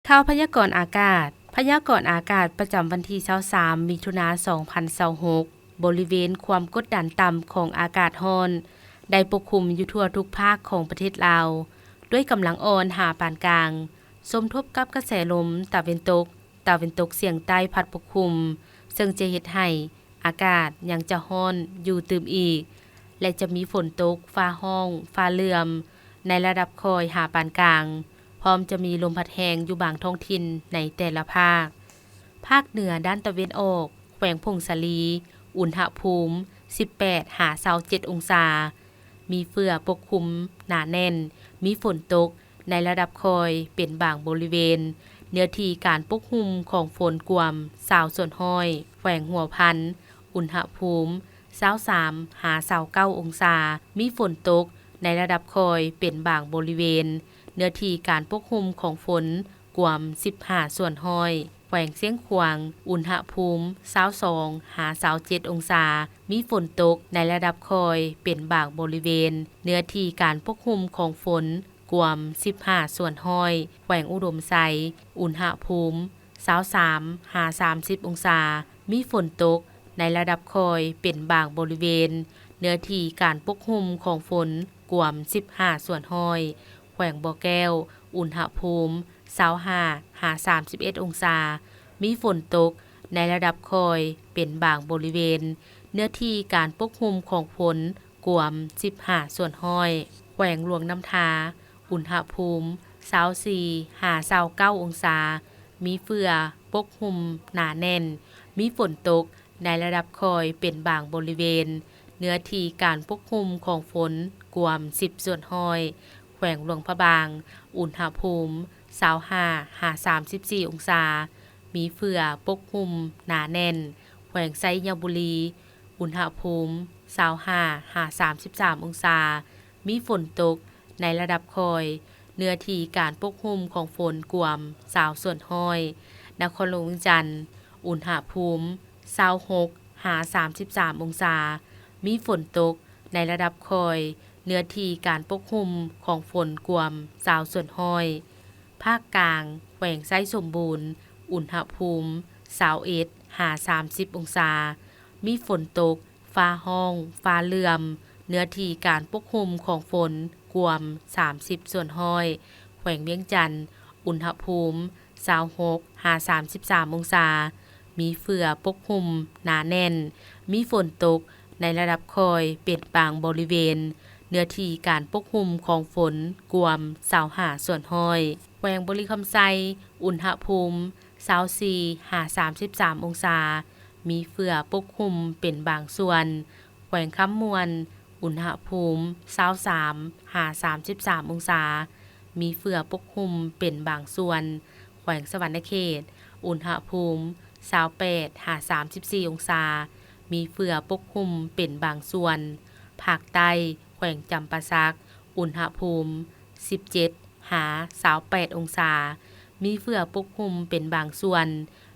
ข่าวพยากรณ์อากาศพยากรณ์อากาศประจำวันที่23มิถุนายน2026บริเวณความกดดันต่ำของอากาศร้อนได้ปกคลุมอยู่ทั่วทุกภาคของประเทศลาวด้วยกำลังอ่อนหาปานกลางสมทบกับกระแสลมตะวันตกเฉียงใต้พัดปกคลุมซึ่งจะเฮ็ดให้อากาศยังจะร้อนอยู่ตื่มอีกและจะมีฝนตกฟ้าร้องฟ้าเหลื่อมในระดับคอยหาปานกลางพร้อมจะมีลมพัดแรงอยู่บางท้องถิ่นในแต่ละภาคเหนือด้านตะวันออกแขวงพงศาลีอุณหภูมิ18-27องศามีเฟือปกคลุมหนาแน่นมีฝนตกในระดับคอยเป็นบางบริเวณเนื้อที่การปกคลุมของฝนกวม20ส่วนห้อยแขวงหัวพันอุณหภูมิ23-29องศามีฝนตกในระดับคอยเป็นบางบริเวณเนื้อที่การปกคลุมของฝนกวม15ส่วนห้อยแขวงเสียงขวางอุณหภูมิ22-27องศามีฝนตกในระดับคอยเป็นบางบริเวณเนื้อที่การปกคลุมของฝนกวม15ส่วนห้อยแขวงอุดมไซอุณหภูมิ23-30องศามีฝนตกในระดับคอยเป็นบางบริเวณเนื้อที่การปกคลุมของฝนกวม15ส่วนห้อยแขวงบ่อแก้วอุณหภูมิ25-31องศามีฝนตกในระดับคอยเป็นบางบริเวณเนื้อที่การปกคลุมของฝนกวม15ส่วนห้อยแขวงหลวงน้ำทาอุณหภูมิ24-29องศามีเฟือปกคลุมหนาแน่นมีฝนตกในระดับคอยเป็นบางบริเวณเนื้อที่การปกคลุมของฝนกวม10ส่วนห้อยแขวงหลวงพระบางอุณหภูมิ25-34องศามีเฟือปกคลุมหนาแน่นแขวงไซยบุรีอุณหภูมิ25-33องศามีฝนตกในระดับคอยเนื้อที่การปกคลุมของฝนกวม20ส่วนห้อยนครหลวงเวียงจันทน์อุณหภูมิ26-33องศามีฝนตกในระดับคอยเนื้อที่การปกคลุมของฝนกวม20ส่วนห้อยภาคกลางแขวงไซสมบูรณ์อุณหภูมิ21-30องศามีฝนตกฟ้าร้องฟ้าเหลื่อมเนื้อที่การปกคลุมของฝนกวม30ส่วนห้อยแขวงเวียงจันทน์อุณหภูมิ26-33องศามีเฟือปกคลุมหนาแน่นมีฝนตกในระดับคอยเป็นบางบริเวณเนื้อที่การปกคลุมของฝนกวม25ส่วนห้อยแขวงบริคำไซอุณหภูมิ24-33องศามีเฟือปกคลุมเป็นบางส่วนแขวงคำมวนอุณหภูมิ23-33องศามีเฟือปกคลุมเป็นบางส่วนแขวงสวรรณเขตอุณหภูมิ28-34องศามีเฟือปกคลุมเป็นบางส่วนภาคใต้แขวงจำปาสักอุณหภูมิ17-28องศามีเฟือปกคลุมเป็นบางส่วน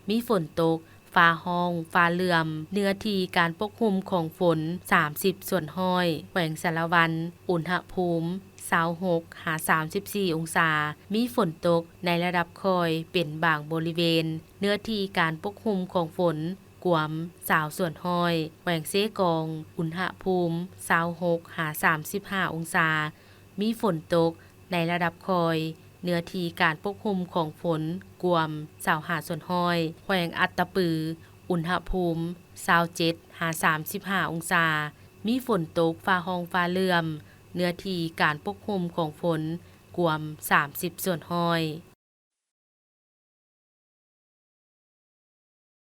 มีฝนตกฟ้าร้องฟ้าเหลื่อมเนื้อที่การปกคลุมของฝน30ส่วนห้อยแขวงสารวันอุณหภูมิ26-34องศามีฝนตกในระดับคอยเป็นบางบริเวณเนื้อที่การปกคลุมของฝนกวม20ส่วนห้อยแขวงเซกองอุณหภูมิ26-35องศามีฝนตกในระดับคอยเนื้อที่การปกคลุมของฝนกวม25ส่วนห้อยแขวงอัตตปืออุณหภูมิ27-35องศามีฝนตกฟ้าร้องฟ้าเหลื่อมเนื้อที่การปกคลุมของฝนกวม30ส่วนห้อย